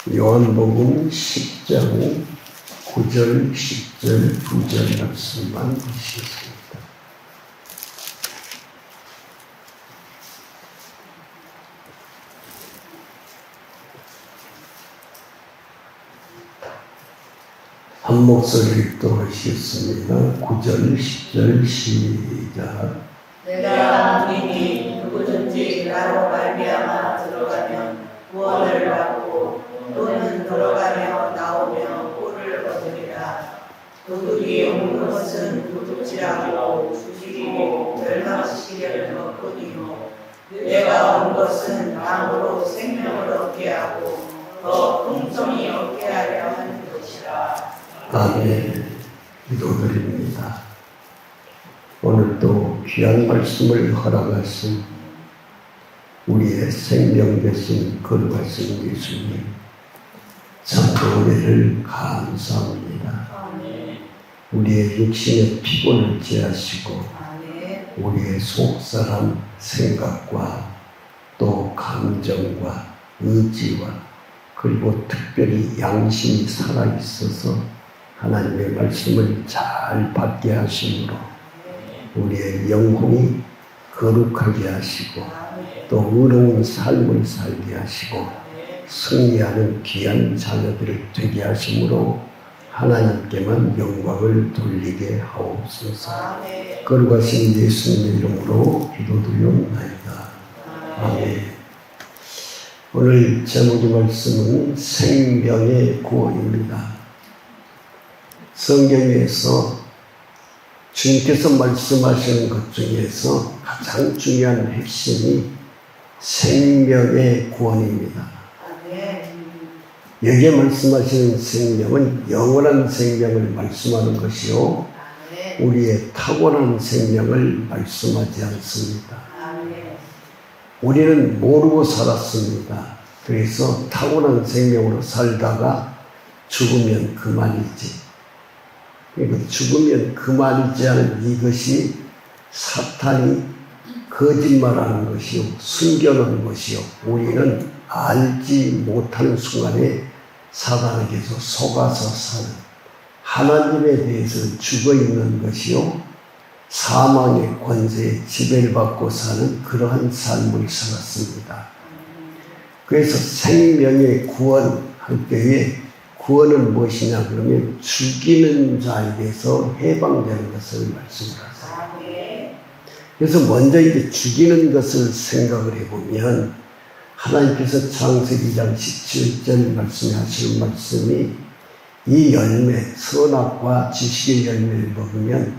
요한복음 10장 9절, 10절, 9절 말씀만 보시겠습니다. 한 목소리 읽도록하시겠습니다. 9절, 10절 시작. 내가 믿으니 누구든지 나로 말미암아 들어가면 구원을 받고 또는 들어가며 나오며 꼴을 얻으리라. 도둑이 온 것은 도둑질하고 죽이고 멸망시키려는 것뿐이요 내가 온 것은 땅으로 생명을 얻게 하고 더 풍성히 얻게 하려 하는 것이라. 아멘. 기도드립니다. 오늘도 귀한 말씀을 허락하신 우리의 생명 되신 거룩하신 예수님, 참 은혜를 감사합니다. 우리의 육신의 피곤을 제하시고 우리의 속사람 생각과 또 감정과 의지와 그리고 특별히 양심이 살아있어서 하나님의 말씀을 잘 받게 하심으로 우리의 영혼이 거룩하게 하시고 또 의로운 삶을 살게 하시고 승리하는 귀한 자녀들을 되게 하심으로 하나님께만 영광을 돌리게 하옵소서. 거룩하신 예수님의 이름으로 기도드리옵나이다. 아멘. 오늘 제목의 말씀은 생명의 구원입니다. 성경에서 주님께서 말씀하시는 것 중에서 가장 중요한 핵심이 생명의 구원입니다. 여기에 말씀하시는 생명은 영원한 생명을 말씀하는 것이요 우리의 타고난 생명을 말씀하지 않습니다. 우리는 모르고 살았습니다. 그래서 타고난 생명으로 살다가 죽으면 그만이지. 죽으면 그만이지 않은 이것이 사탄이 거짓말하는 것이요 숨겨놓은 것이요 우리는 알지 못하는 순간에 사단에게서 속아서 사는 하나님에 대해서 죽어있는 것이요 사망의 권세에 지배를 받고 사는 그러한 삶을 살았습니다. 그래서 생명의 구원할 때에 구원은 무엇이냐 그러면 죽이는 자에게서 해방되는 것을 말씀하세요. 그래서 먼저 이제 죽이는 것을 생각을 해보면 하나님께서 창세기 2장 17절 말씀하시는 말씀이 이 열매 선악과 지식의 열매를 먹으면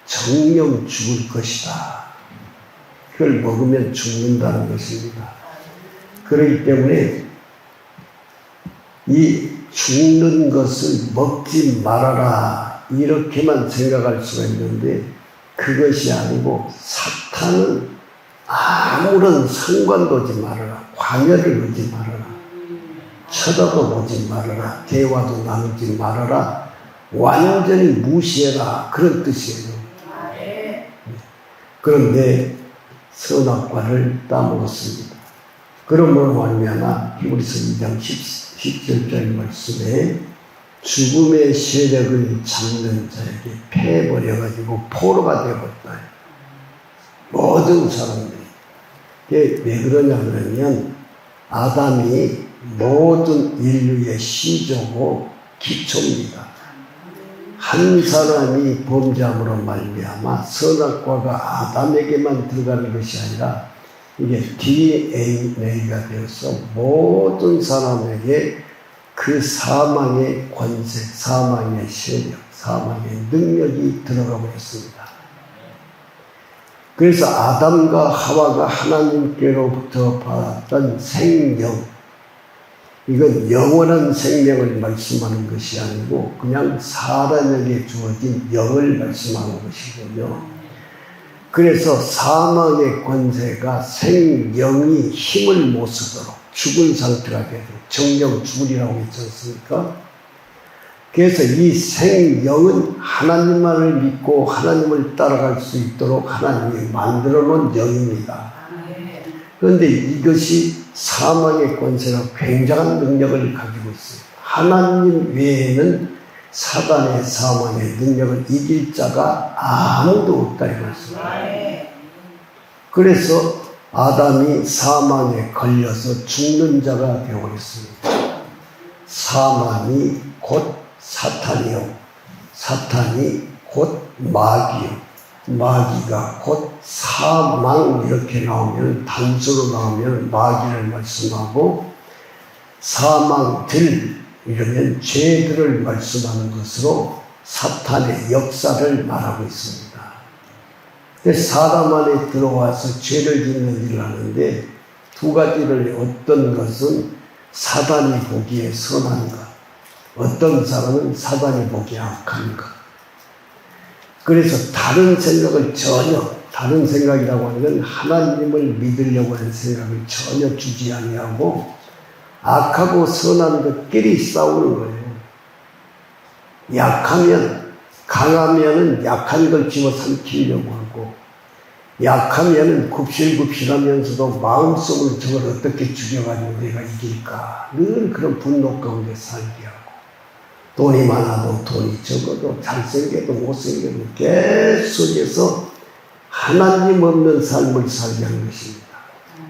정령 죽을 것이다. 그걸 먹으면 죽는다는 것입니다. 그렇기 때문에 이 죽는 것을 먹지 말아라 이렇게만 생각할 수가 있는데 그것이 아니고 사탄은 아무런 상관도 하지 말아라. 관여를 하지 말아라. 쳐다도 보지 말아라. 대화도 나누지 말아라. 완전히 무시해라. 그런 뜻이에요. 그런데 선악과를 따먹었습니다. 그러므로 말미암아 히브리서 2장 10절짜리 말씀에 죽음의 세력을 잡는 자에게 패버려가지고 포로가 되어버렸다. 모든 사람들이. 왜 그러냐 그러면 아담이 모든 인류의 시조고 기초입니다. 한 사람이 범죄함으로 말미암아 선악과가 아담에게만 들어가는 것이 아니라 이게 DNA가 되어서 모든 사람에게 그 사망의 권세, 사망의 세력, 사망의 능력이 들어가 버렸습니다. 그래서 아담과 하와가 하나님께로부터 받았던 생명, 이건 영원한 생명을 말씀하는 것이 아니고 그냥 사람에게 주어진 영을 말씀하는 것이군요. 그래서 사망의 권세가 생명이 힘을 못 쓰도록 죽은 상태가 되도록 정령 죽으리라고 했지 않습니까? 그래서 이 생영은 하나님만을 믿고 하나님을 따라갈 수 있도록 하나님이 만들어 놓은 영입니다. 그런데 이것이 사망의 권세가 굉장한 능력을 가지고 있어요. 하나님 외에는 사단의 사망의 능력을 이길 자가 아무도 없다 이 말씀입니다. 그래서 아담이 사망에 걸려서 죽는 자가 되어버렸습니다. 사망이 곧 사탄이요, 사탄이 곧 마귀요, 마귀가 곧 사망. 이렇게 나오면, 단수로 나오면 마귀를 말씀하고, 사망들 이러면 죄들을 말씀하는 것으로 사탄의 역사를 말하고 있습니다. 사람 안에 들어와서 죄를 짓는 일을 하는데, 두 가지를, 어떤 것은 사단이 보기에 선한 것, 어떤 사람은 사단이 보기에 악한 것. 그래서 다른 생각을 전혀, 다른 생각이라고 하는 건 하나님을 믿으려고 하는 생각을 전혀 주지 아니하고 악하고 선한 것끼리 싸우는 거예요. 약하면, 강하면은 약한 걸 집어삼키려고 하고, 약하면은 굽실굽실하면서도 마음속으로 저걸 어떻게 죽여가지고 내가 이길까, 늘 그런 분노 가운데 살게 하고, 돈이 많아도 돈이 적어도 잘생겨도 못생겨도 계속해서 하나님 없는 삶을 살게 하는 것입니다.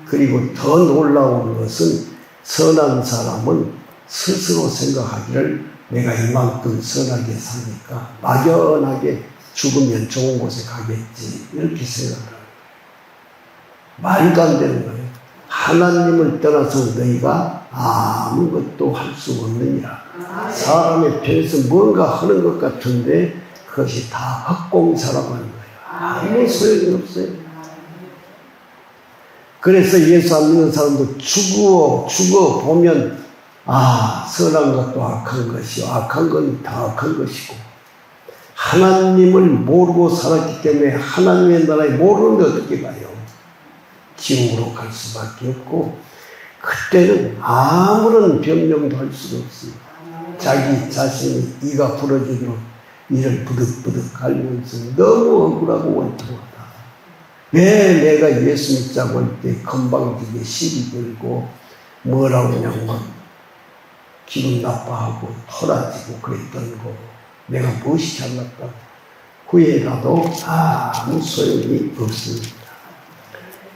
그리고 더 놀라운 것은 선한 사람은 스스로 생각하기를 내가 이만큼 선하게 사니까 막연하게 죽으면 좋은 곳에 가겠지, 이렇게 생각을 합니다. 말도 안 되는 거예요. 하나님을 떠나서 너희가 아무것도 할 수 없느니라. 사람의 편에서 뭔가 하는 것 같은데 그것이 다 헛공사라고 하는 거예요. 아무 소용이 없어요. 그래서 예수 안 믿는 사람도 죽어 보면 선한 것도 악한 것이요, 악한 건 다 악한 것이고, 하나님을 모르고 살았기 때문에 하나님의 나라에 모르는데 어떻게 가요? 지옥으로 갈 수밖에 없고, 그때는 아무런 변명도 할 수가 없습니다. 자기 자신이 이가 부러지도록 이를 부득부득 갈면서 너무 억울하고 원통하다. 왜 내가 예수 믿자고 할 때 건방지게 시비 걸고 뭐라고 그냥 막 기분 나빠하고 토라지고 그랬던 거, 내가 무엇이 잘났다고 후회라도 아무 소용이 없습니다.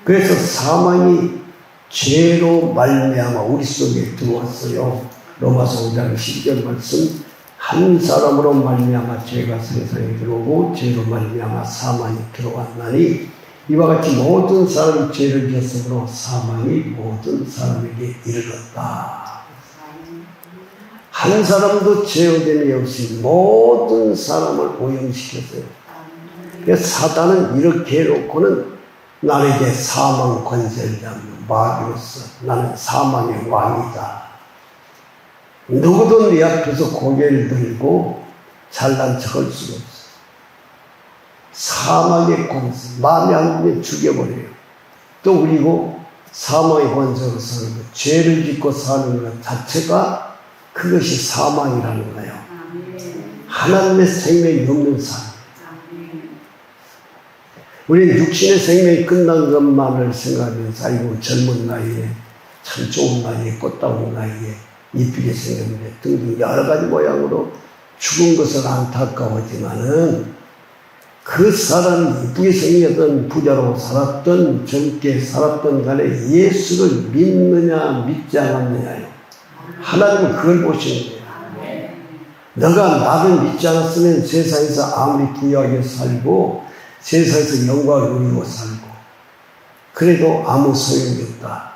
그래서 사망이 죄로 말미암아 우리 속에 들어왔어요. 로마서 5장 12절 말씀, 한 사람으로 말미암아 죄가 세상에 들어오고 죄로 말미암아 사망이 들어왔나니 이와 같이 모든 사람이 죄를 지었으므로 사망이 모든 사람에게 이르렀다. 한 사람도 죄어됨이 없이 모든 사람을 오염시켰어요. 그래서 사단은 이렇게 해놓고는 나에게 사망 권세를 잡는 마귀로서 나는 사망의 왕이다. 누구도 네 앞에서 고개를 들고 잘난 척할 수가 없어. 사망의 권세, 마음에 안 들면 죽여버려요. 또 그리고 사망의 권세로 사는 것, 죄를 짓고 사는 것 자체가 그것이 사망이라는 거예요. 하나님의 생명이 없는 삶. 우리는 육신의 생명이 끝난 것만을 생각하면서 아이고 젊은 나이에 참 좋은 나이에 꽃다운 나이에 이쁘게 생겼는데 등등 여러 가지 모양으로 죽은 것은 안타까워지만은 그 사람이 이쁘게 생겼던 부자로 살았던 젊게 살았던 간에 예수를 믿느냐 믿지 않았느냐요. 하나님은 그걸 보시는 거예요. 너가 나를 믿지 않았으면 세상에서 아무리 부유하게 살고 세상에서 영광을 누리고 살고 그래도 아무 소용이 없다.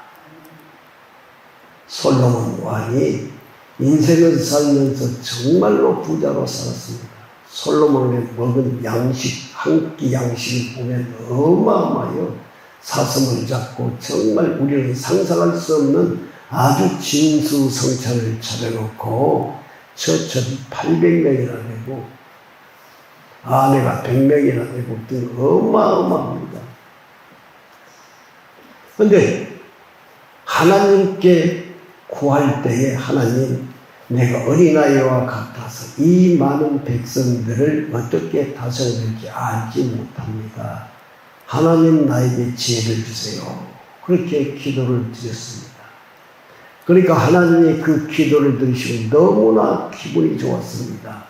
솔로몬 왕이 인생을 살면서 정말로 부자로 살았습니다. 솔로몬의 먹은 양식, 한 끼 양식을 보면 어마어마해요. 사슴을 잡고 정말 우리는 상상할 수 없는 아주 진수성찬을 차려놓고 처첩이 800명이나 되고 아내가 100명이나 되고 등 어마어마합니다. 그런데 하나님께 구할 때에 하나님, 내가 어린아이와 같아서 이 많은 백성들을 어떻게 다스려야 될지 알지 못합니다. 하나님 나에게 지혜를 주세요. 그렇게 기도를 드렸습니다. 그러니까 하나님이 그 기도를 들으시고 너무나 기분이 좋았습니다.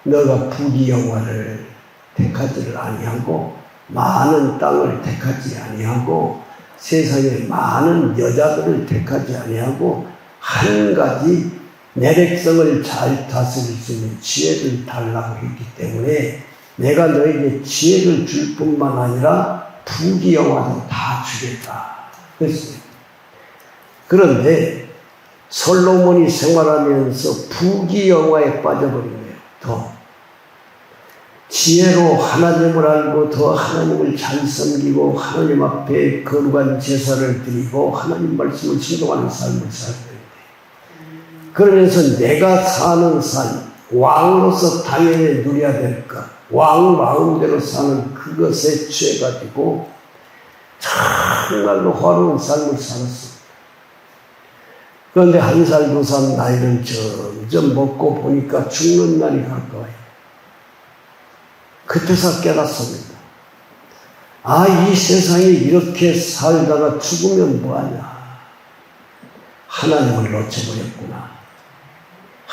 너가 부귀영화를 택하지를 아니하고 많은 땅을 택하지 아니하고 세상에 많은 여자들을 택하지 아니하고 한 가지 내 백성을 잘 다스릴 수 있는 지혜를 달라고 했기 때문에 내가 너에게 지혜를 줄 뿐만 아니라 부귀영화도 다 주겠다 그랬습니다. 그런데 솔로몬이 생활하면서 부귀영화에 빠져버린 거예요. 더 지혜로 하나님을 알고 더 하나님을 잘 섬기고 하나님 앞에 거룩한 제사를 드리고 하나님 말씀을 순종하는 삶을 살아야 되는데 그러면서 내가 사는 삶 왕으로서 당연히 누려야 될 것 왕 마음대로 사는 그것에 취해가지고 정말로 화려한 삶을 살았습니다. 그런데 1살, 2살 나이를 점점 먹고 보니까 죽는 날이 가까워요. 그때서 깨닫습니다. 이 세상에 이렇게 살다가 죽으면 뭐하냐. 하나님을 놓쳐버렸구나.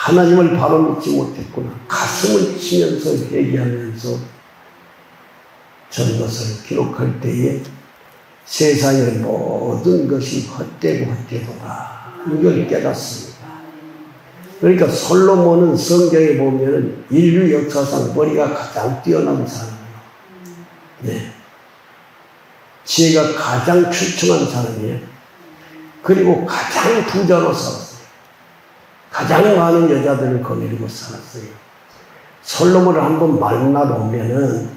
하나님을 바로 믿지 못했구나. 가슴을 치면서 회개하면서 전것을 기록할 때에 세상의 모든 것이 헛되고 헛되도다. 이걸 깨닫습니다. 그러니까 솔로몬은 성경에 보면 인류 역사상 머리가 가장 뛰어난 사람이에요. 네. 지혜가 가장 출중한 사람이에요. 그리고 가장 부자로 살았어요. 가장 많은 여자들을 거느리고 살았어요. 솔로몬을 한번 만나보면은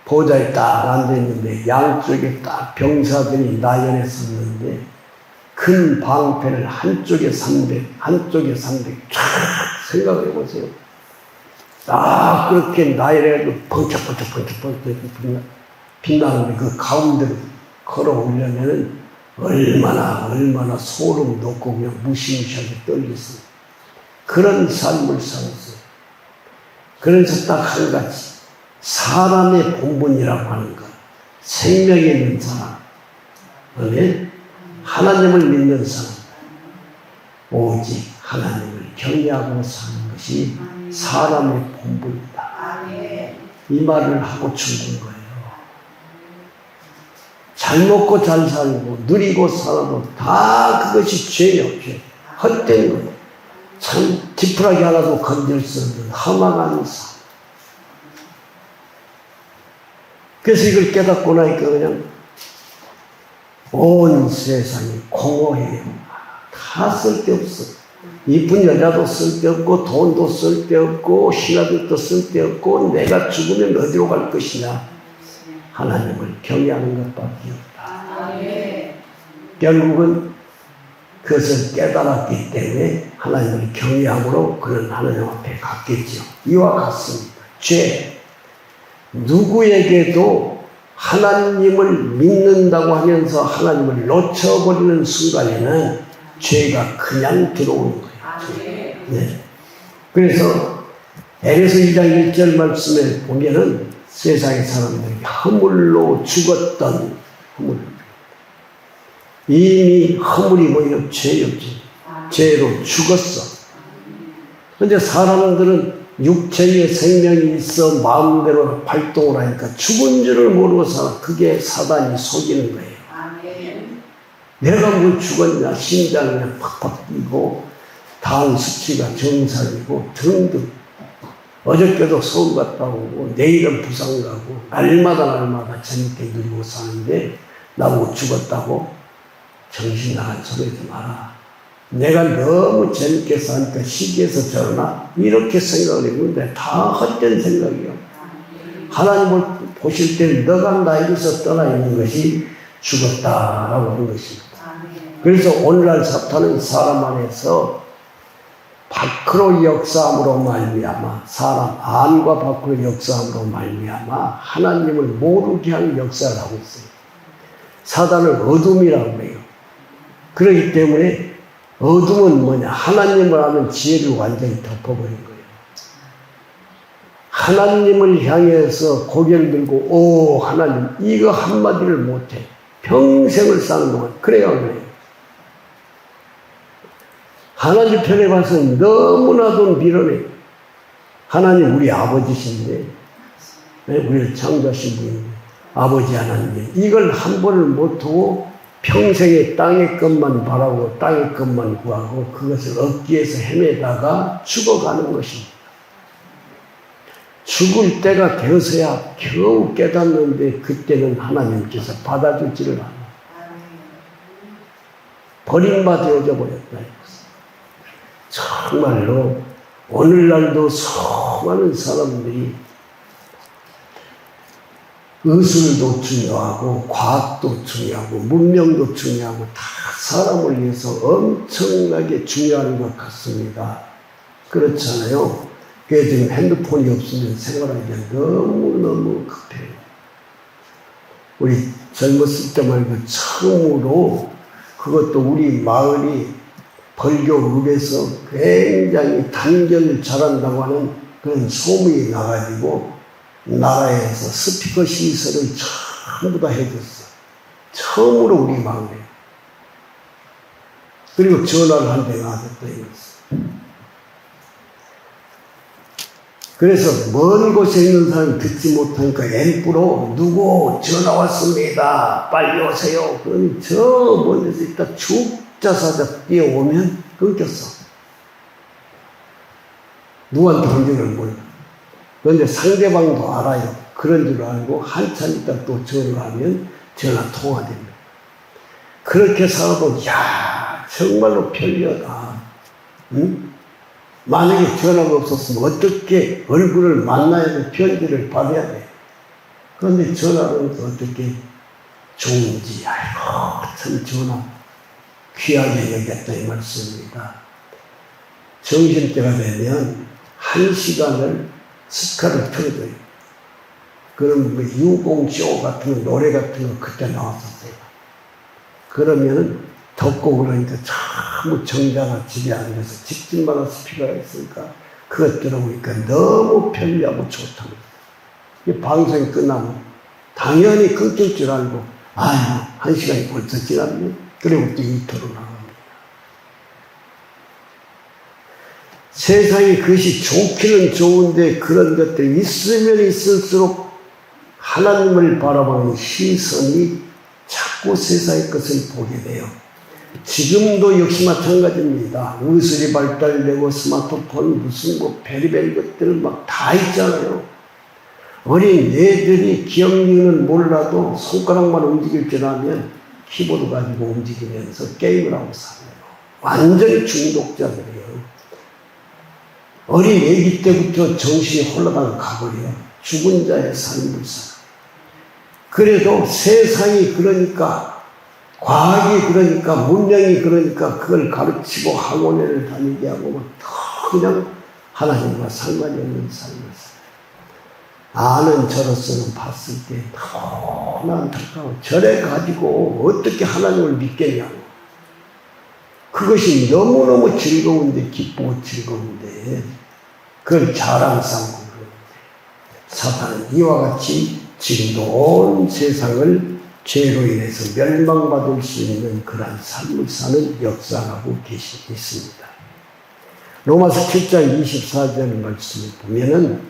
보좌에 딱 앉아있는데 양쪽에 딱 병사들이 나열해 섰는데 큰 방패를 한쪽에 300, 한쪽에 300 쫙 생각해 보세요. 딱 그렇게 나열해가지고 펑짝펑짝 빛나는데 그 가운데로 걸어 오려면은 얼마나 소름 돋고 그냥 무시무시하게 떨렸어요. 그런 삶을 살았어요. 그래서 딱 한 가지. 사람의 본분이라고 하는 것. 생명이 있는 사람. 아멘. 하나님을 믿는 사람. 오직 하나님을 경외하고 사는 것이 사람의 본분이다. 이 말을 하고 죽은 거예요. 잘 먹고 잘 살고 누리고 살아도 다 그것이 죄예요. 죄. 헛된 거예요. 참 지푸라기 하나도 건질 수 없는 험악한 삶. 그래서 이걸 깨닫고 나니까 그냥 온 세상이 공허해요. 다 쓸데없어. 이쁜 여자도 쓸데없고 돈도 쓸데없고 신하들도 쓸데없고 내가 죽으면 어디로 갈 것이냐. 하나님을 경외하는 것밖에 없다. 결국은 그것을 깨달았기 때문에 하나님을 경외함으로 그는 하나님 앞에 갔겠죠. 이와 같습니다. 죄. 누구에게도 하나님을 믿는다고 하면서 하나님을 놓쳐버리는 순간에는 죄가 그냥 들어오는 거예요. 네. 그래서 에베소 2장 1절 말씀에 보면은 세상의 사람들이 허물로 죽었던 허물. 이미 허물이 뭐예요? 죄였지. 죄로 죽었어. 그런데 사람들은 육체의 생명이 있어 마음대로 활동을 하니까 죽은 줄을 모르고 살아. 그게 사단이 속이는 거예요. 내가 뭐 죽었냐. 심장이 그냥 팍팍 뛰고 당 수치가 정상이고 등등. 어저께도 서울 갔다 오고 내일은 부산 가고 날마다 재밌게 누리고 사는데 나보고 죽었다고? 정신 나간 소리 하지 마라. 내가 너무 재밌게 사니까 시기해서 저러나? 이렇게 생각을 했는데 다 헛된 생각이요. 하나님을 보실 때 너가 나에게서 떠나 있는 것이 죽었다라고 하는 것입니다. 그래서 오늘날 사탄은 사람 안에서 밖으로 역사함으로 말미암아 사람 안과 밖으로 역사함으로 말미암아 하나님을 모르게 하는 역사를 하고 있어요. 사단을 어둠이라고 해요. 그렇기 때문에 어둠은 뭐냐? 하나님을 아는 지혜를 완전히 덮어버린 거예요. 하나님을 향해서 고개를 들고 오 하나님 이거 한마디를 못해. 평생을 사는 동안 그래야 그래요. 하나님 편에 봐서 너무나도 밀어내. 하나님 우리 아버지신데, 우리를 창조하신 분인데, 아버지 하나님, 이걸 한 번을 못하고 평생에 땅의 것만 바라고 땅의 것만 구하고 그것을 얻기 위해서 헤매다가 죽어가는 것입니다. 죽을 때가 되어서야 겨우 깨닫는데 그때는 하나님께서 받아주지를 않아요. 버림받아져 버렸다. 정말로 오늘날도 수많은 사람들이 의술도 중요하고 과학도 중요하고 문명도 중요하고 다 사람을 위해서 엄청나게 중요한 것 같습니다. 그렇잖아요. 그래서 지금 핸드폰이 없으면 생활하기가 너무너무 급해요. 우리 젊었을 때 말고 처음으로 그것도 우리 마을이 벌교읍에서 굉장히 단결 잘한다고 하는 그런 소문이 나가지고 나라에서 스피커 시설을 전부 다 해줬어. 처음으로 우리 마을에. 그리고 전화를 한 대가 하겠다 이랬어. 그래서 먼 곳에 있는 사람이 듣지 못하니까 앰프로 누구 전화 왔습니다. 빨리 오세요. 그러니 저 먼 데서 있다 죽자사자 뛰어오면 끊겼어. 누구한테 한지를 몰라. 그런데 상대방도 알아요. 그런 줄 알고 한참 있다 또 전화하면 전화 통화됩니다. 그렇게 살아도 야 정말로 편리하다. 응? 만약에 전화가 없었으면 어떻게 얼굴을 만나야 돼, 편지를 받아야 돼. 그런데 전화는 어떻게 좋은지, 아이고, 참 전화 귀하게 여겼다 이 말씀입니다. 점심때가 되면 1시간을 스카를 틀어줘요. 그럼 뭐 유공쇼 같은 거, 노래 같은 거 그때 나왔었어요. 그러면은 덥고 그러니까 참 정자나 집에 앉아서 집집마다 스피커가 있으니까 그것 들어보니까 너무 편리하고 좋답니다. 이 방송이 끝나면 당연히 끊길 줄 알고 아유 1시간이 벌써 지났네. 그리고 또 이토로 나갑니다. 세상에 그것이 좋기는 좋은데 그런 것들이 있으면 있을수록 하나님을 바라보는 시선이 자꾸 세상의 것을 보게 돼요. 지금도 역시 마찬가지입니다. 의술이 발달되고 스마트폰 무슨 뭐 베리베리 것들 막 다 있잖아요. 어린 애들이 기억력은 몰라도 손가락만 움직일 줄 알면 키보드 가지고 움직이면서 게임을 하고 살아요. 완전히 중독자들이에요. 어린 애기 때부터 정신이 홀라당 가버려요. 죽은 자의 삶을 살아요. 그래도 세상이 그러니까 과학이 그러니까 문명이 그러니까 그걸 가르치고 학원을 다니게 하고 그냥 하나님과 상관이 없는 삶을 살아요. 아는 저로서는 봤을 때 너무나 안타까워. 저래 가지고 어떻게 하나님을 믿겠냐고. 그것이 너무너무 즐거운데 기쁘고 즐거운데 그걸 자랑 삼고 그러는데 사탄은 이와 같이 지금도 온 세상을 죄로 인해서 멸망받을 수 있는 그러한 삶을 사는 역사하고 있습니다. 로마서 7장 24절 말씀을 보면은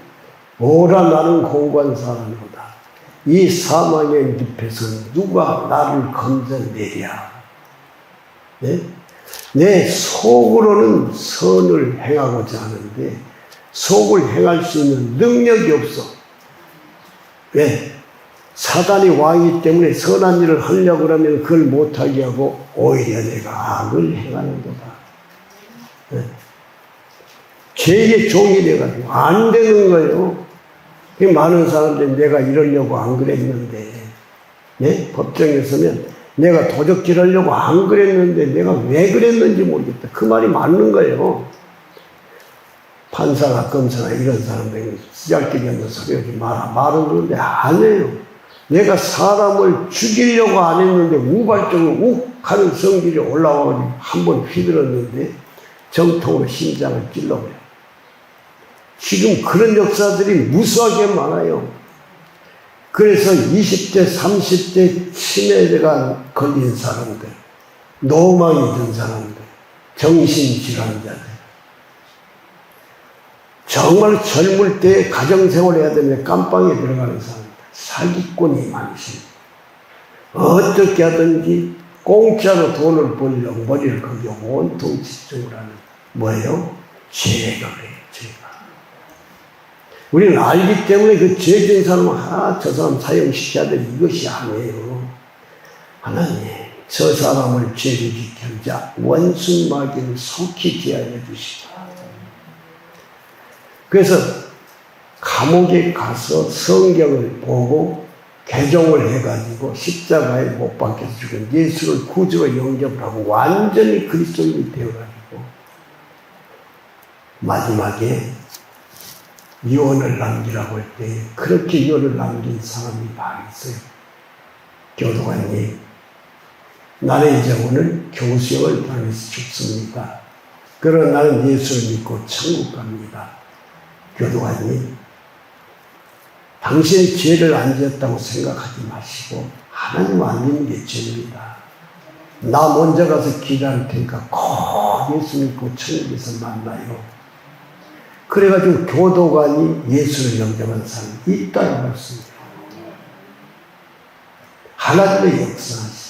오라 나는 공고한 사람이로다. 이 사망의 늪에서 누가 나를 건져내랴. 네? 내 속으로는 선을 행하고자 하는데 속을 행할 수 있는 능력이 없어. 왜? 사단이 왕이기 때문에 선한 일을 하려고 하면 그걸 못하게 하고 오히려 내가 악을 행하는 거다. 네. 죄의 종이 돼가지고 안 되는 거예요. 많은 사람들이 내가 이러려고 안 그랬는데, 네? 법정에 서면 내가 도적질 하려고 안 그랬는데 내가 왜 그랬는지 모르겠다. 그 말이 맞는 거예요. 판사나 검사나 이런 사람들이 쓰잘데기 없는 소리 하지 마라. 말은 그런데 안 해요. 내가 사람을 죽이려고 안 했는데 우발적으로 욱 하는 성질이 올라와가지고 한 번 휘둘렀는데 정통으로 심장을 찔러버려요. 지금 그런 역사들이 무수하게 많아요. 그래서 20대, 30대 치매가 걸린 사람들, 노망이 든 사람들, 정신질환자들, 정말 젊을 때 가정생활 해야 되는데 깜빵에 들어가는 사람들, 사기꾼이 많으십니다. 어떻게 하든지 공짜로 돈을 벌려고 머리를 거기 온통 집중을 하는 뭐예요? 죄가 그래요. 죄가. 우리는 알기 때문에 그 죄진 사람은 저 사람 사형시켜야 돼. 이것이 아니에요. 하나님, 저 사람을 죄를 지켜자 원수 마귀를 속히 제하여 주시다. 그래서 감옥에 가서 성경을 보고 개종을 해가지고 십자가에 못 박혀서 죽은 예수를 구주로 영접을 하고 완전히 그리스도인이 되어가지고 마지막에 유언을 남기라고 할 때 그렇게 유언을 남긴 사람이 많이 있어요. 교도관님, 나는 이제 오늘 교수형을 당해서 죽습니다. 그러나 나는 예수를 믿고 천국 갑니다. 교도관님, 당신이 죄를 안 지었다고 생각하지 마시고 하나님 안 믿는 게 죄입니다. 나 먼저 가서 기도할 테니까 꼭 예수 믿고 천국에서 만나요. 그래가지고 교도관이 예수를 영접한 사람이 있다고 말씀해요. 하나님의 역사하시.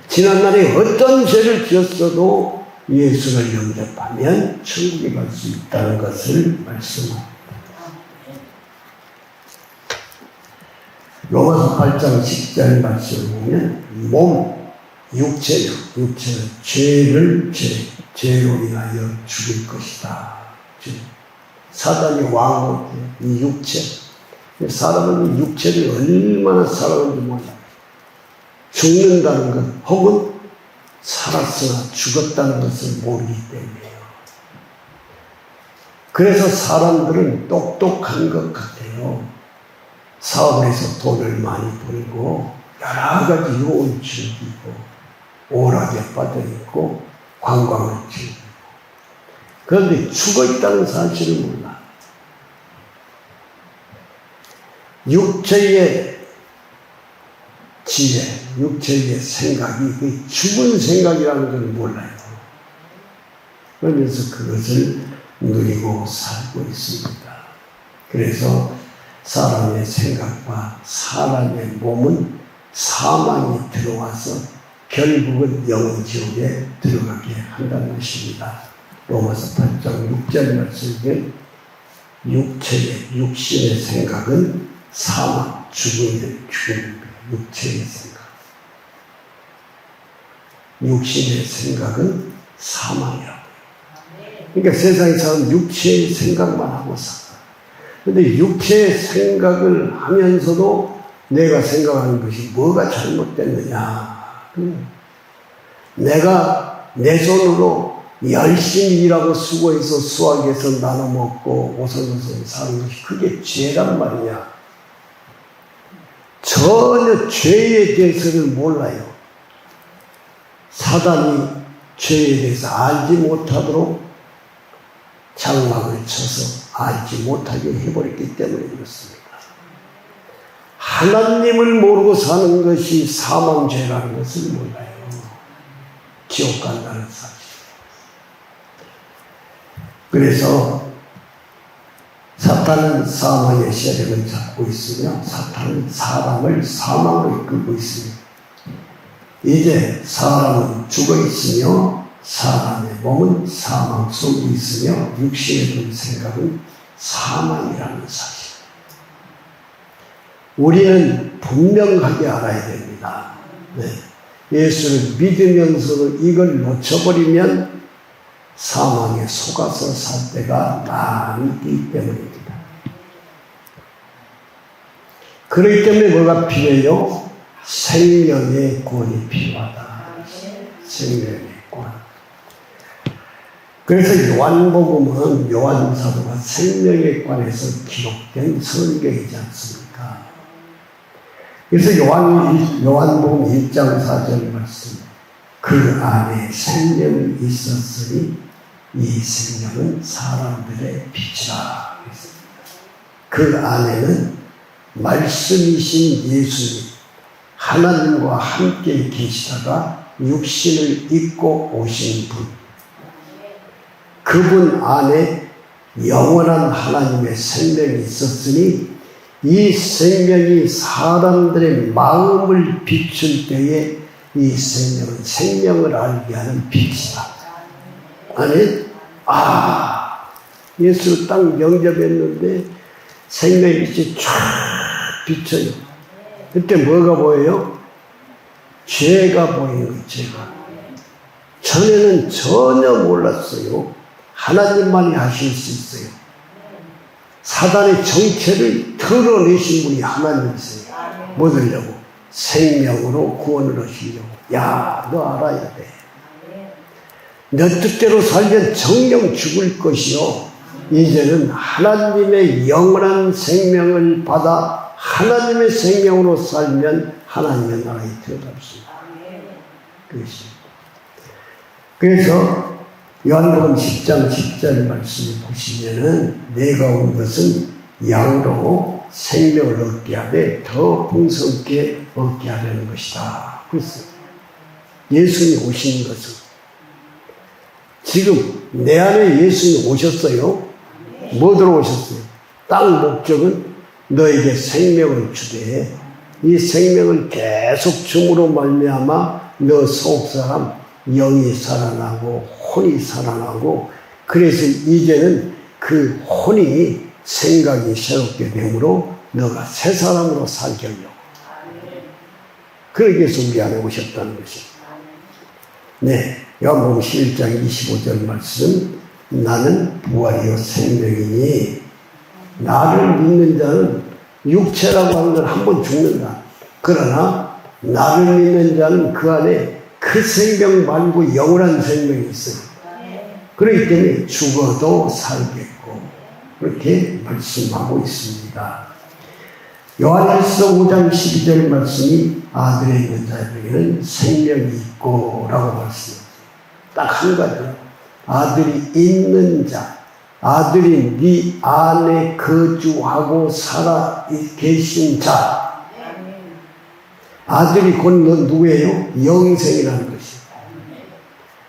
지난날에 어떤 죄를 지었어도 예수를 영접하면 천국에 갈 수 있다는 것을 말씀합니다. 로마서 8장 10절 말씀을 보면 몸, 육체는 죄로 인하여 죽일 것이다. 사단이 왕으로 이 육체, 사람은 이 육체를 얼마나 사랑하는지 몰라요. 죽는다는 것 혹은 살았으나 죽었다는 것을 모르기 때문이에요. 그래서 사람들은 똑똑한 것 같아요. 사업을 해서 돈을 많이 벌고 여러 가지 유혹을 즐기고 오락에 빠져있고 관광을 즐기고 그런데 죽어있다는 사실을 몰라. 육체의 지혜, 육체의 생각이 그 죽은 생각이라는 걸 몰라요. 그러면서 그것을 누리고 살고 있습니다. 그래서 사람의 생각과 사람의 몸은 사망이 들어와서 결국은 영원 지옥에 들어가게 한다는 것입니다. 로마서 8장 6절 말씀에 육신의 생각은 사망, 죽음입니다. 육체의 생각. 육신의 생각은 사망이라고. 그러니까 세상의 사람은 육체의 생각만 하고 살아. 그런데 육체의 생각을 하면서도 내가 생각하는 것이 뭐가 잘못됐느냐. 내가 내 손으로 열심히 일하고 수고해서 수확해서 나눠 먹고 오손도손 사는 것이 그게 죄란 말이냐. 전혀 죄에 대해서는 몰라요. 사단이 죄에 대해서 알지 못하도록 장막을 쳐서 알지 못하게 해버렸기 때문에 그렇습니다. 하나님을 모르고 사는 것이 사망죄라는 것을 몰라요. 지옥 간다는 사실. 그래서 사탄은 사망의 세력을 잡고 있으며 사탄은 사람을 사망으로 이끌고 있습니다. 이제 사람은 죽어 있으며 사람의 몸은 사망 속에 있으며 육신의 든 생각은 사망이라는 사실. 우리는 분명하게 알아야 됩니다. 네. 예수를 믿으면서도 이걸 놓쳐버리면 사망에 속아서 살 때가 많기 때문입니다. 그렇기 때문에 뭐가 필요해요? 생명의 구원이 필요하다. 생명의 구원. 그래서 요한복음은 요한 사도가 생명에 관해서 기록된 성경이지 않습니까? 그래서 요한복음 1장 4절 말씀, 그 안에 생명이 있었으니 이 생명은 사람들의 빛이라 했습니다. 그 안에는 말씀이신 예수님, 하나님과 함께 계시다가 육신을 입고 오신 분, 그분 안에 영원한 하나님의 생명이 있었으니 이 생명이 사람들의 마음을 비출 때에 이 생명은 생명을 알게 하는 빛이다. 아니, 예수 딱 영접했는데 생명의 빛이 쫙 비쳐요. 그때 뭐가 보여요? 죄가 보이는 거예요. 죄가. 전에는 전혀 몰랐어요. 하나님만이 하실 수 있어요. 사단의 정체를 드러내신 분이 하나님이세요. 뭐 하려고? 생명으로 구원을 하시려고. 야, 너 알아야 돼. 너 뜻대로 살면 정령 죽을 것이요. 이제는 하나님의 영원한 생명을 받아 하나님의 생명으로 살면 하나님의 나라에 들어갈 수 있습니다. 그래서 요한복음 10장 10절 말씀을 보시면은 내가 온 것은 양으로 생명을 얻게 하되 더 풍성케 얻게 하려는 것이다. 그래서 예수님이 오신 것은 지금 내 안에 예수님이 오셨어요. 뭐 들어오셨어요? 딱 목적은 너에게 생명을 주되 이 생명을 계속 줌으로 말미암아 너 속사람 영이 살아나고 혼이 살아나고 그래서 이제는 그 혼이 생각이 새롭게 되므로 너가 새 사람으로 살게 하려고. 그러기 위해서 우리 안에 오셨다는 것입니다. 네, 요한복음 11장 25절 말씀 나는 부활이요 생명이니 나를 믿는 자는 육체라고 하는 건 한 번 죽는다. 그러나 나를 믿는 자는 그 안에 그 생명 말고 영원한 생명이 있어요. 그렇기 때문에 죽어도 살겠고 그렇게 말씀하고 있습니다. 요한일서 5장 12절 말씀이 아들의 있는 자에게는 생명이 있고 라고 말씀해요. 딱 한 가지요. 아들이 있는 자, 아들이 네 안에 거주하고 살아 계신 자. 아들이 곧 누구예요? 영생이라는 것이에요.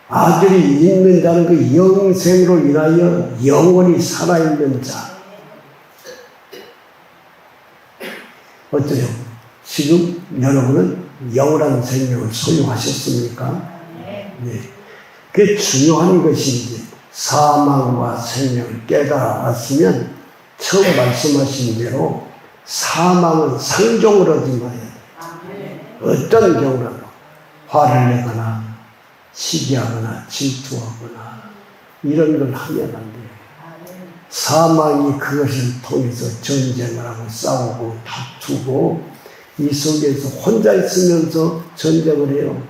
아들이 있는 자는 그 영생으로 인하여 영원히 살아있는 자. 어떠세요? 지금 여러분은 영원한 생명을 소유하셨습니까? 네. 그게 중요한 것이 이제 사망과 생명을 깨달았으면 처음 말씀하신 대로 사망은 상종을 얻은 거예요. 어떤 경우라도 화를 내거나 시기하거나 질투하거나 이런 걸 하면 안 돼요. 사망이 그것을 통해서 전쟁을 하고 싸우고 다투고 이 속에서 혼자 있으면서 전쟁을 해요.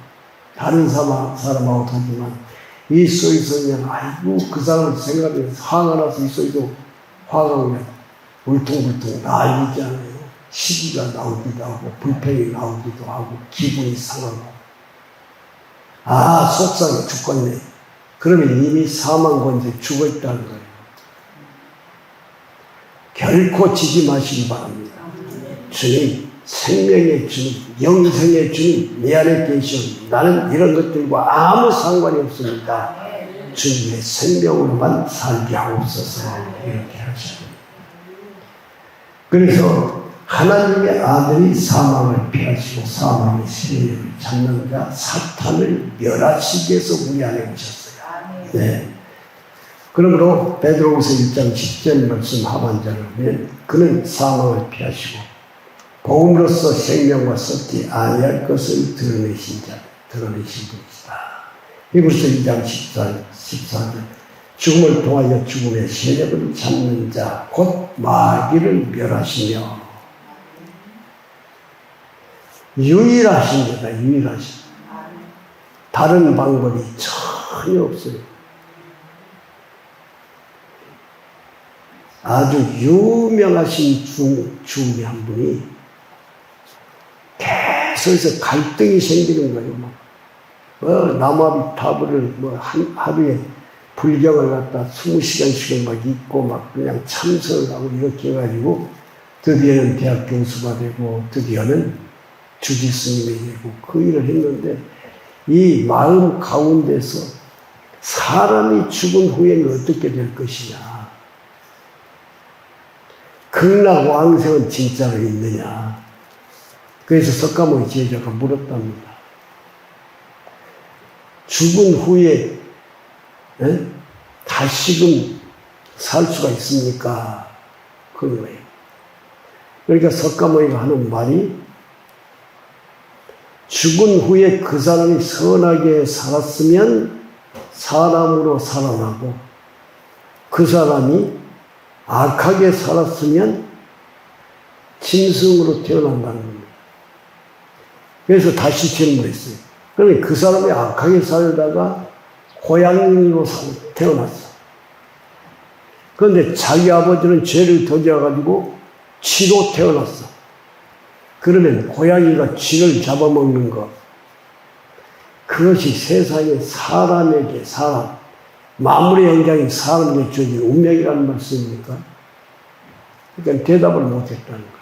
다른 사람하고 다투지만 이 속에서 그냥 아이고 그 사람을 생각해서 화가 나서 이 속에서 화가 오면 울퉁불퉁 난리잖아요. 시기가 나오기도 하고 불평이 나오기도 하고 기분이 상하고 속상해 죽겠네. 그러면 이미 사망권자에 죽어있다는 거예요. 결코 지지 마시기 바랍니다. 주님, 생명의 주님, 영생의 주님 내 안에 계시오. 나는 이런 것들과 아무 상관이 없습니다. 주님의 생명으로만 살게 하옵소서. 이렇게 하시고 그래서 하나님의 아들이 사망을 피하시고 사망의 세력을 잡는 자 사탄을 멸하시기 위해서 우리 안에 오셨어요. 네. 그러므로 베드로후서 1장 10절 말씀 하반절을 보면 그는 사망을 피하시고 복음으로써 생명과 썩지 아니할 것을 드러내신 분이시다. 히브리서 2장 14절 죽음을 통하여 죽음의 세력을 잡는 자 곧 마귀를 멸하시며 유일하신 자다. 유일하신 다른 방법이 전혀 없어요. 아주 유명하신 중에 한 분이 계속해서 갈등이 생기는 거예요. 남아비 타브를 하루에 불경을 갖다 20시간씩은 막 읽고 막 그냥 참석을 하고 이렇게 해가지고 드디어는 대학 교수가 되고 드디어는 주지 스님이 되고 그 일을 했는데 이 마음 가운데서 사람이 죽은 후에는 어떻게 될 것이냐. 극락왕생은 진짜로 있느냐. 그래서 석가모니 제자가 물었답니다. 죽은 후에 다시금 살 수가 있습니까? 그런 거예요. 그러니까 석가모니가 하는 말이 죽은 후에 그 사람이 선하게 살았으면 사람으로 살아나고 그 사람이 악하게 살았으면 짐승으로 태어난다는 겁니다. 그래서 다시 질문했어요. 그러면 그 사람이 악하게 살다가 고양이로 태어났어. 그런데 자기 아버지는 죄를 저질러가지고 쥐로 태어났어. 그러면 고양이가 쥐를 잡아먹는 것, 그것이 세상에 사람에게 만물의 영장인 사람에게 주어진 운명이라는 말씀입니까? 그러니까 대답을 못했다는 거예요.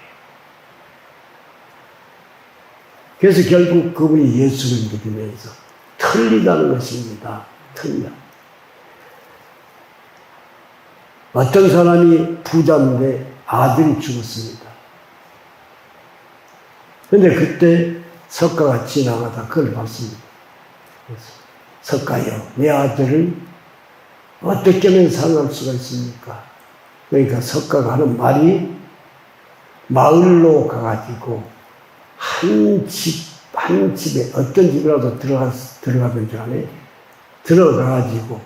그래서 결국 그분이 예수를 믿으면서 틀리다는 것입니다. 틀려. 어떤 사람이 부자인데 아들이 죽었습니다. 그런데 그때 석가가 지나가다 그걸 봤습니다. 석가여, 내 아들을 어떻게 하면 살아날 수가 있습니까? 그러니까 석가가 하는 말이 마을로 가가지고 한 집에 어떤 집이라도 들어가든지 간에 들어가가지고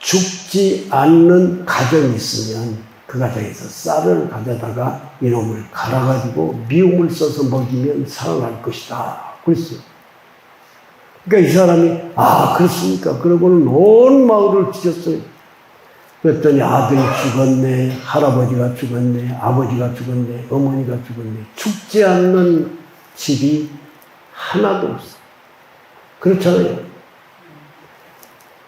죽지 않는 가정이 있으면 그 가정에서 쌀을 가져다가 이놈을 갈아가지고 미움을 써서 먹이면 살아날 것이다. 그랬어요. 그러니까 이 사람이 그렇습니까? 그러고는 온 마을을 뒤졌어요. 그랬더니 아들이 죽었네, 할아버지가 죽었네, 아버지가 죽었네, 어머니가 죽었네. 죽지 않는 집이 하나도 없어. 그렇잖아요.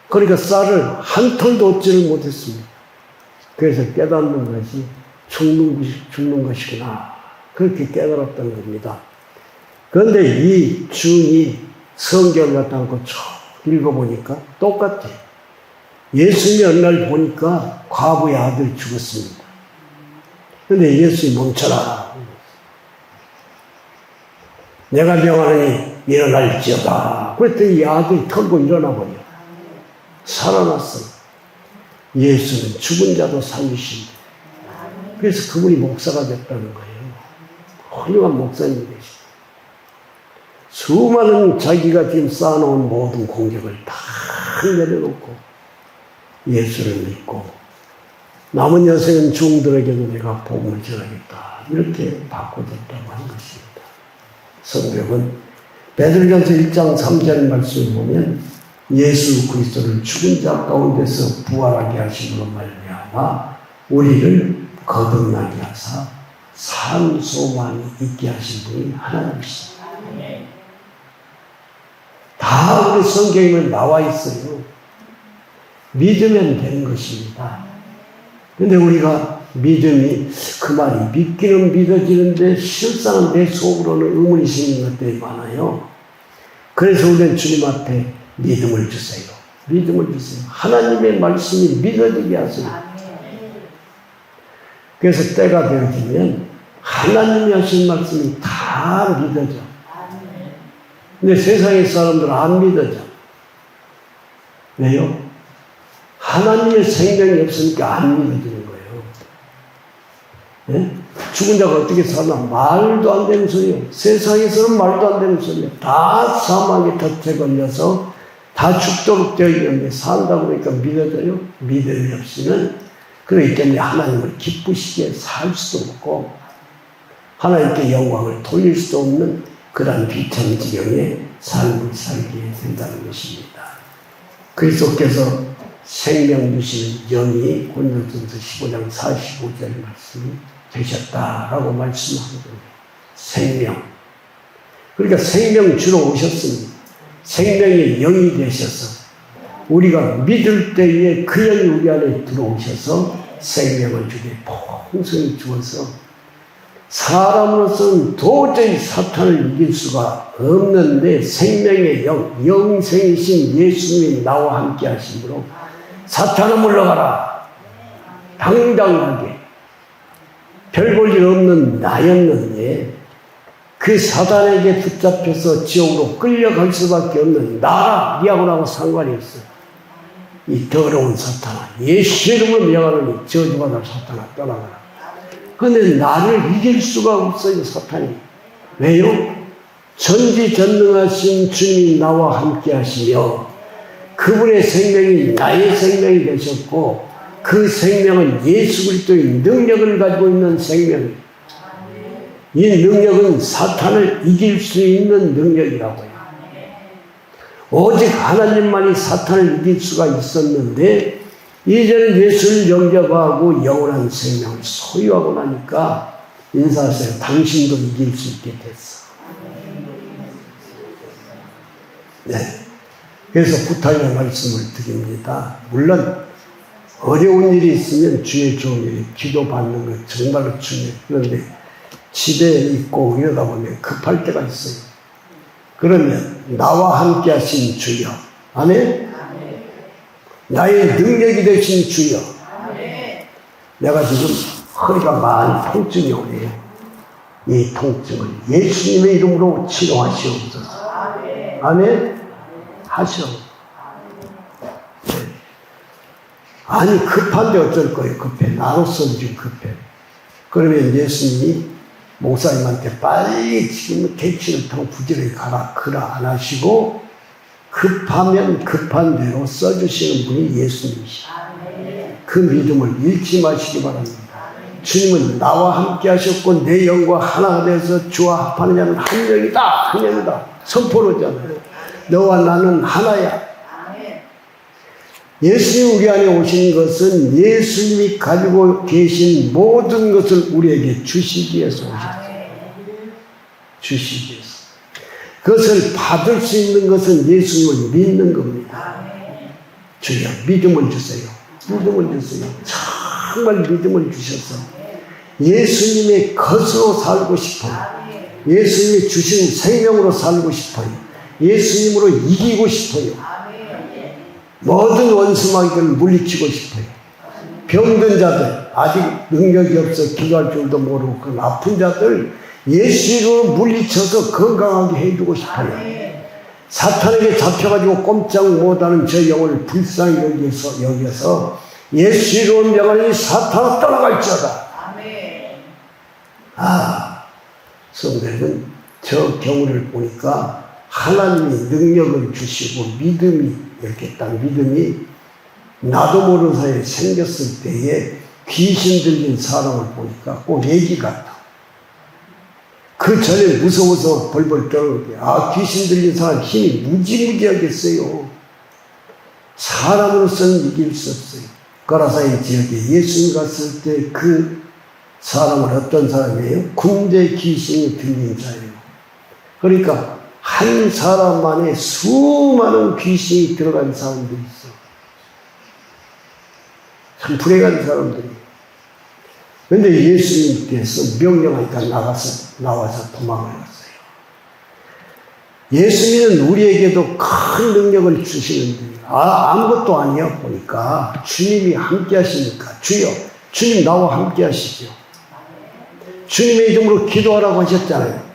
그러니까 쌀을 한 털도 얻지를 못했습니다. 그래서 깨닫는 것이 죽는 것이구나. 그렇게 깨달았다는 겁니다. 그런데 이 주인이 성경을 갖다 놓고 쭉 읽어보니까 똑같아요. 예수님이 어느 날 보니까 과부의 아들이 죽었습니다. 그런데 예수님이 멈춰라. 내가 명하노니 일어날지어다. 그랬더니 이 아들이 털고 일어나버려. 살아났어요. 예수는 죽은 자도 살리신다. 그래서 그분이 목사가 됐다는 거예요. 훌륭한 목사님이 되시다. 수많은 자기가 지금 쌓아놓은 모든 공격을 다 내려놓고 예수를 믿고 남은 여생은 종들에게도 내가 복음을 전하겠다. 이렇게 바꿔줬다고 하는 것입니다. 성경은 베드로전서 1장 3절 말씀을 보면 예수 그리스도를 죽은 자 가운데서 부활하게 하심으로 말미암아 우리를 거듭나게 하사 산 소망이 있게 하신 분이 하나님이십니다. 다 우리 성경에 나와 있어요. 믿으면 되는 것입니다. 그런데 우리가 믿음이 그 말이 믿기는 믿어지는데 실상은 내 속으로는 의문이 생기는 것들이 많아요. 그래서 우리는 주님 앞에 믿음을 주세요. 믿음을 주세요. 하나님의 말씀이 믿어지게 하세요. 그래서 때가 되어지면 하나님이 하신 말씀이 다 믿어져. 근데 세상의 사람들은 안 믿어져. 왜요? 하나님의 생명이 없으니까 안 믿어지는 거예요. 네? 죽은 자가 어떻게 사나? 말도 안 되는 소리예요. 세상에서는 말도 안 되는 소리예요. 다 사망의 덫에 걸려서 다 죽도록 되어 있는데 산다고 그러니까 믿어져요? 믿음이 없이는 그렇기 때문에 하나님을 기쁘시게 살 수도 없고 하나님께 영광을 돌릴 수도 없는 그러한 비천지경의 삶을 살게 된다는 것입니다. 그리스도께서 생명 주시는 영이 고린도전서 15장 45절 말씀이 되셨다라고 말씀하거든요. 생명. 그러니까 생명 주러 오셨습니다. 생명의 영이 되셔서 우리가 믿을 때에 그 영이 우리 안에 들어오셔서 생명을 주게 풍성히 주어서 사람으로서는 도저히 사탄을 이길 수가 없는데 생명의 영생이신 예수님이 나와 함께 하심으로 사탄아 물러가라. 당당하게. 별 볼 일 없는 나였는데 그 사단에게 붙잡혀서 지옥으로 끌려갈 수밖에 없는 나라 니하고나하고 상관이 없어. 이 더러운 사탄아, 예수 이름으로 명하노니 저주받아 사탄아 떠나가라. 그런데 나를 이길 수가 없어요, 사탄이. 왜요? 전지전능하신 주님이 나와 함께 하시며 그분의 생명이 나의 생명이 되셨고 그 생명은 예수 그리스도의 능력을 가지고 있는 생명이에요. 이 능력은 사탄을 이길 수 있는 능력이라고요. 오직 하나님만이 사탄을 이길 수가 있었는데 이제는 예수를 영접하고 영원한 생명을 소유하고 나니까 인사하세요. 당신도 이길 수 있게 됐어. 네. 그래서 부탁의 말씀을 드립니다. 물론 어려운 일이 있으면 주의 좋은 일이 기도받는 것 정말로 중요해요. 그런데 집에 있고 이러다 보면 급할 때가 있어요. 그러면 나와 함께 하신 주여. 아멘? 나의 능력이 되신 주여. 내가 지금 허리가 많이 통증이 오네요. 이 통증을 예수님의 이름으로 치료하시옵소서. 아멘? 하시오. 네. 아니 급한데 어쩔 거예요. 급해. 나로서는 지금 급해. 그러면 예수님이 목사님한테 빨리 지금 택시를 타고 부지런히 가라 그라 안 하시고 급하면 급한 대로 써주시는 분이 예수님이시죠. 그 믿음을 잃지 마시기 바랍니다. 주님은 나와 함께 하셨고 내 영과 하나가 되어서 주와 합하는 자는 한 명이다. 한 명이다. 선포로잖아요. 너와 나는 하나야. 예수님 우리 안에 오신 것은 예수님이 가지고 계신 모든 것을 우리에게 주시기 위해서 오셨어요. 주시기 위해서. 그것을 받을 수 있는 것은 예수님을 믿는 겁니다. 주여 믿음을 주세요. 믿음을 주세요. 정말 믿음을 주셔서 예수님의 것으로 살고 싶어요. 예수님이 주신 생명으로 살고 싶어요. 예수님으로 이기고 싶어요. 모든 원수마귀를 물리치고 싶어요. 병든 자들, 아직 능력이 없어 기도할 줄도 모르고 그런 아픈 자들 예수로 물리쳐서 건강하게 해주고 싶어요. 사탄에게 잡혀가지고 꼼짝 못하는 저 영혼을 불쌍히 여기서 예수로 명하니 사탄아 떠나갈지어다. 성도들은 저 경우를 보니까 하나님이 능력을 주시고 믿음이 이렇게 딱 믿음이 나도 모르는 사이에 생겼을 때에 귀신 들린 사람을 보니까 꼭 애기 같아. 그 전에 무서워서 벌벌 떨는데 귀신 들린 사람 힘이 무지무지하겠어요. 사람으로서는 이길 수 없어요. 거라사의 지역에 예수님 갔을 때 그 사람은 어떤 사람이에요? 군대 귀신이 들린 자예요. 그러니까 한 사람 안에 수많은 귀신이 들어간 사람들이 있어. 참 불행한 사람들이. 그런데 예수님께서 명령하니까 나와서 도망을 갔어요. 예수님은 우리에게도 큰 능력을 주시는데 아무것도 아니야 보니까 주님이 함께 하시니까 주여 주님 나와 함께 하시죠. 주님의 이름으로 기도하라고 하셨잖아요.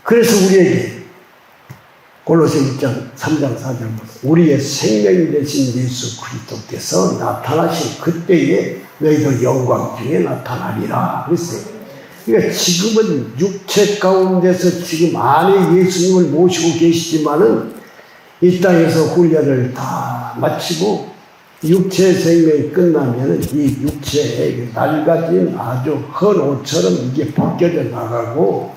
그래서 우리에게 골로새 1장 3장 4절 우리의 생명이 되신 예수 그리스도께서 나타나신 그때에 너희도 영광 중에 나타나리라 그랬어요. 그러니까 지금은 육체 가운데서 지금 안에 예수님을 모시고 계시지만은 이 땅에서 훈련을 다 마치고 육체 생명이 끝나면은 이 육체의 낡아진 아주 헌 옷처럼 이게 벗겨져 나가고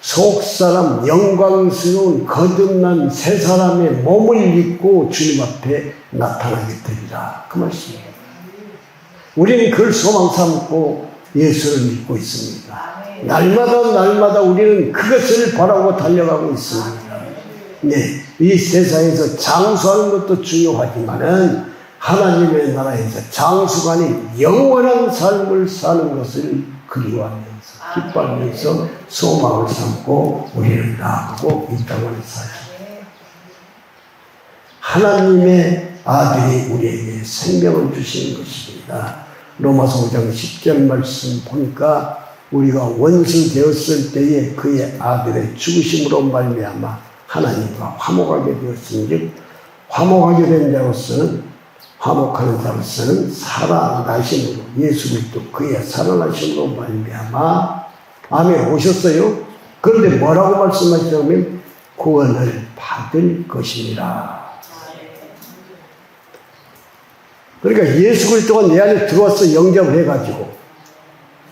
속사람 영광스러운 거듭난 새 사람의 몸을 입고 주님 앞에 나타나게 되리라. 그 말씀이에요. 우리는 그걸 소망 삼고 예수를 믿고 있습니다. 날마다 우리는 그것을 바라고 달려가고 있습니다. 네, 이 세상에서 장수하는 것도 중요하지만은 하나님의 나라에서 장수간이 영원한 삶을 사는 것을 그리워하면서 기뻐하면서 소망을 삼고 우리는 나아가고 이 땅을 살죠. 하나님의 아들이 우리에게 생명을 주시는 것입니다. 로마서 5장 10절 말씀 보니까 우리가 원수 되었을 때에 그의 아들의 죽으심으로 말미암아 하나님과 화목하게 되었은즉 화목하게 된 자로서는 화목하는 자로서는 살아나심으로 예수 그리스도 그의 살아나심으로 말미암아 아멘 오셨어요. 그런데 뭐라고 말씀하시냐면 구원을 받을 것입니다. 그러니까 예수 그리스도가 내 안에 들어와서 영접을 해가지고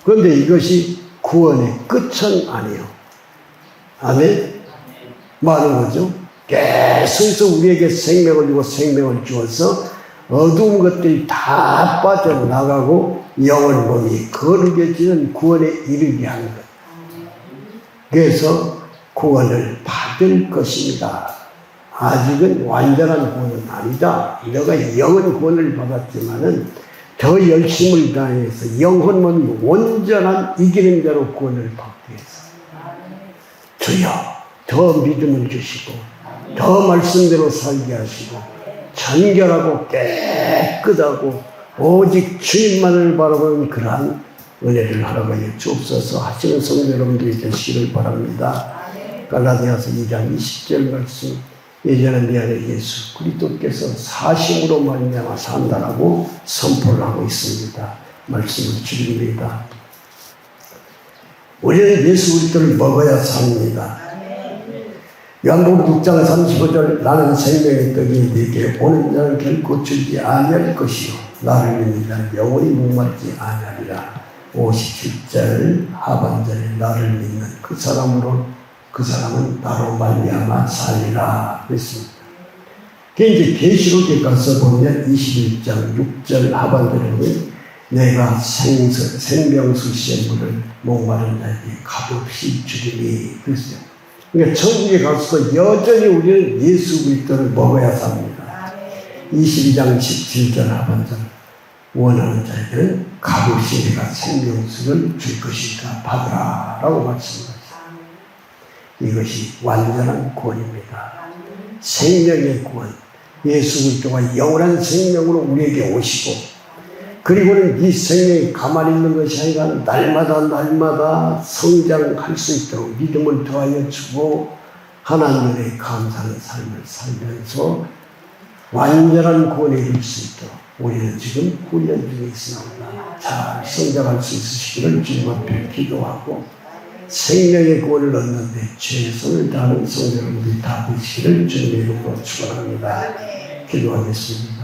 그런데 이것이 구원의 끝은 아니에요. 아멘. 많은 거죠. 계속해서 우리에게 생명을 주고 생명을 주어서 어두운 것들이 다 빠져나가고 영원 몸이 거룩해지는 구원에 이르게 하는 것. 그래서 구원을 받을 것입니다. 아직은 완전한 구원은 아니다. 너가 영원 구원을 받았지만은 더 열심을 다해서 영혼은 온전한 이기는 자로 구원을 받기 위해서 주여 더 믿음을 주시고 더 말씀대로 살게 하시고 정결하고 깨끗하고 오직 주님만을 바라보는 그러한 은혜를 하라고 주옵소서 하시는 성도 여러분들이 되시기를 바랍니다. 갈라디아서 2장 20절 말씀 예전에 내 안에 예수 그리스도께서 사심으로 말미암아 산다라고 선포를 하고 있습니다. 말씀을 드립니다. 우리는 예수 그리스도를 먹어야 삽니다. 요한복음 6장 35절 나는 생명의 떡이 네게 오는 자는 결코 줄지 아니할 것이요 나를 믿는 자는 영원히 목마르지 아니하리라. 57절 하반절에 나를 믿는 그 사람은 나로 말미암아 살리라 그랬습니다. 이제 계시록에 가서 보면 21장 6절 하반절에는 내가 생명수시의 물을 목마른 자에게 값없이 주리니 그랬어요. 그러니까 천국에 가서도 여전히 우리는 예수 그리스도를 먹어야 삽니다. 22장 17절 하반절 원하는 자에게는 값없이 내가 생명수를 줄 것이니까 받으라 라고 말씀합니다. 이것이 완전한 구원입니다. 생명의 구원. 예수 그리스도가 영원한 생명으로 우리에게 오시고 그리고는 이 생명이 가만히 있는 것이 아니라 날마다 성장할 수 있도록 믿음을 더하여 주고 하나님의 감사하는 삶을 살면서 완전한 구원에 이를 수 있도록 우리는 지금 훈련 중에 있습니다. 잘 성장할 수 있으시기를 주님 앞에 기도하고 생명의 구원을 얻는데 최선을 다하는 성도님들이 다 되시기를 주님의 이름으로 축원합니다. 기도하겠습니다.